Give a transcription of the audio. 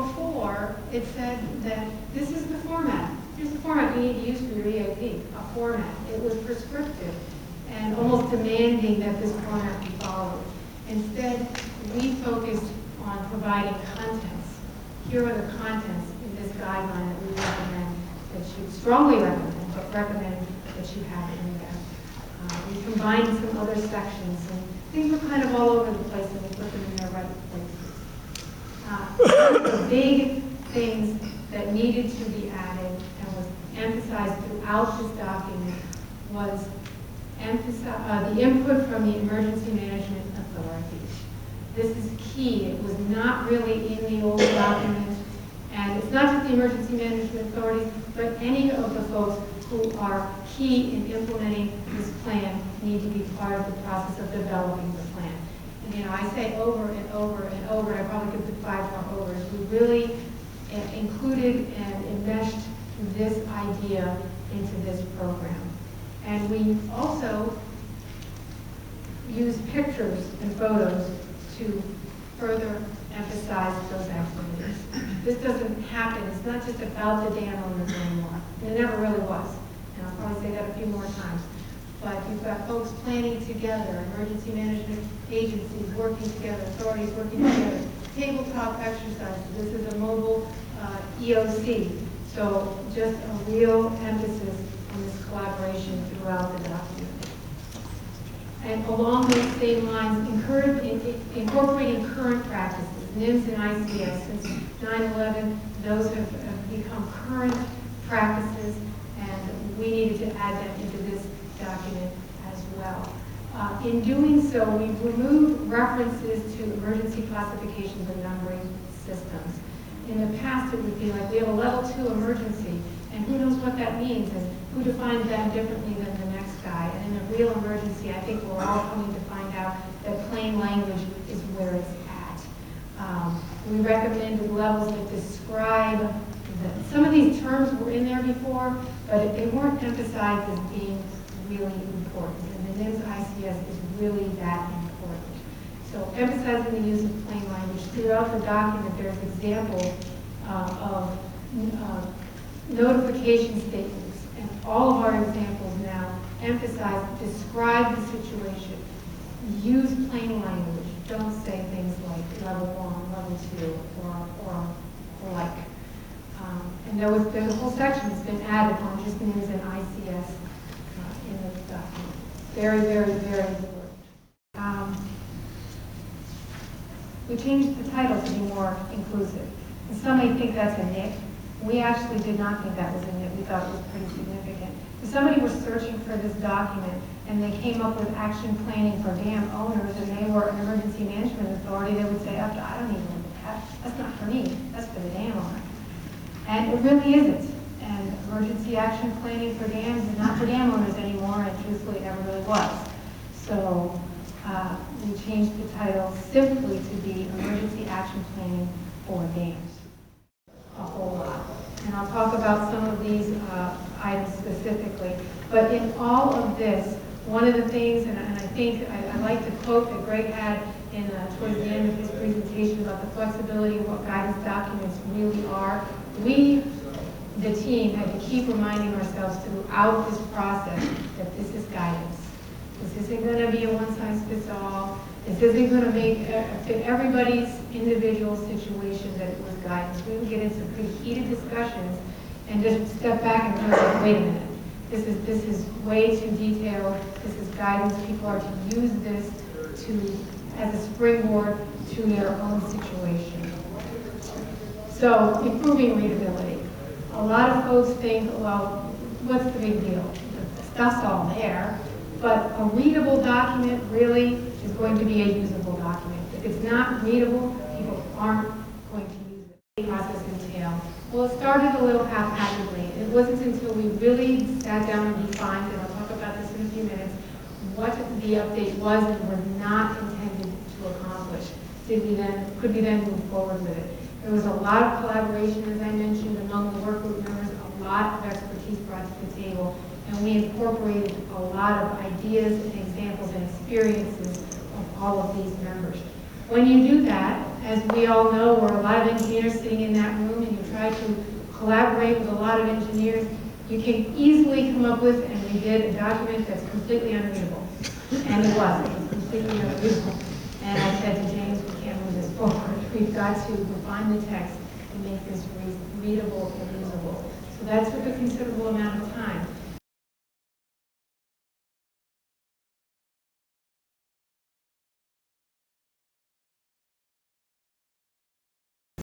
before, it said that this is the format. Here's the format you need to use for your EAP, a format. It was prescriptive and almost demanding that this format be followed. Instead, we focused on providing contents. Here are the contents in this guideline that we recommend, that you strongly recommend, but recommend that you have in there. We combined some other sections, and things were kind of all over the place, and we put them in their right places. One of the big things that needed to be added and was emphasized throughout this document was the input from the emergency management authorities. This is key. It was not really in the old document, and it's not just the emergency management authorities, but any of the folks who are key in implementing this plan need to be part of the process of developing the plan. And you know, I say over and over and over, and I probably could put 5 more overs. We really included and enmeshed this idea into this program. And we also use pictures and photos to further emphasize those activities. This doesn't happen. It's not just about the dam owners anymore. And it never really was. And I'll probably say that a few more times. But you've got folks planning together, emergency management agencies working together, authorities working together, tabletop exercises. This is a mobile EOC. So just a real emphasis on this collaboration throughout the document. And along those same lines, incorporating current practices, NIMS and ICS. Since 9/11, those have become current practices, and we needed to add them into this document as well. In doing so, we've removed references to emergency classifications and numbering systems. In the past, it would be like we have a level 2 emergency, and who knows what that means, and who defines that differently than the next guy. And in a real emergency, I think we're all coming to find out that plain language is where it's at. We recommended levels that describe some of these terms were in there before, but they weren't emphasized as being really important. And the NIMS ICS is really that important. So emphasizing the use of plain language. Throughout the document, there's examples of notification statements, and all of our examples now emphasize, describe the situation, use plain language. Don't say things like level 1, level 2, or like. And there's a whole section that's been added on just NIMS and ICS in this document. Very, very, very important. We changed the title to be more inclusive. And some may think that's a nit. We actually did not think that was a nit. We thought it was pretty significant. If somebody was searching for this document and they came up with action planning for dam owners and they were an emergency management authority, they would say, I don't even look at that. That's not for me. That's for the dam owner. And it really isn't. And emergency action planning for dams is not for dam owners anymore, and truthfully, it never really was. So we changed the title simply to be Emergency Action Planning for Dams. A whole lot. And I'll talk about some of these items specifically. But in all of this, one of the things, and I think I like the quote that Greg had in towards the end of his presentation about the flexibility of what guidance documents really are. We, the team, had to keep reminding ourselves throughout this process that this is guidance. This isn't going to be a one-size-fits-all. This isn't going to fit everybody's individual situation, that it was guidance. We would get into pretty heated discussions and just step back and say, wait a minute. This is way too detailed. This is guidance. People are to use this as a springboard to their own situation. So, improving readability. A lot of folks think, well, what's the big deal? The stuff's all there. But a readable document really is going to be a usable document. If it's not readable, people aren't going to use it. The process entailed. Well, it started a little haphazardly. It wasn't until we really sat down and defined, and I'll talk about this in a few minutes, what the update was and was not intended to accomplish. Could we then move forward with it? There was a lot of collaboration, as I mentioned, among the work group members, a lot of expertise brought to the table, and we incorporated a lot of ideas and examples and experiences of all of these members. When you do that, as we all know, we're a lot of engineers sitting in that room, and you try to collaborate with a lot of engineers, you can easily come up with, and we did, a document that's completely unreadable. And it was completely unreadable. And I said to James, we can't move this forward. We've got to refine the text and make this readable and usable. So that took a considerable amount of time.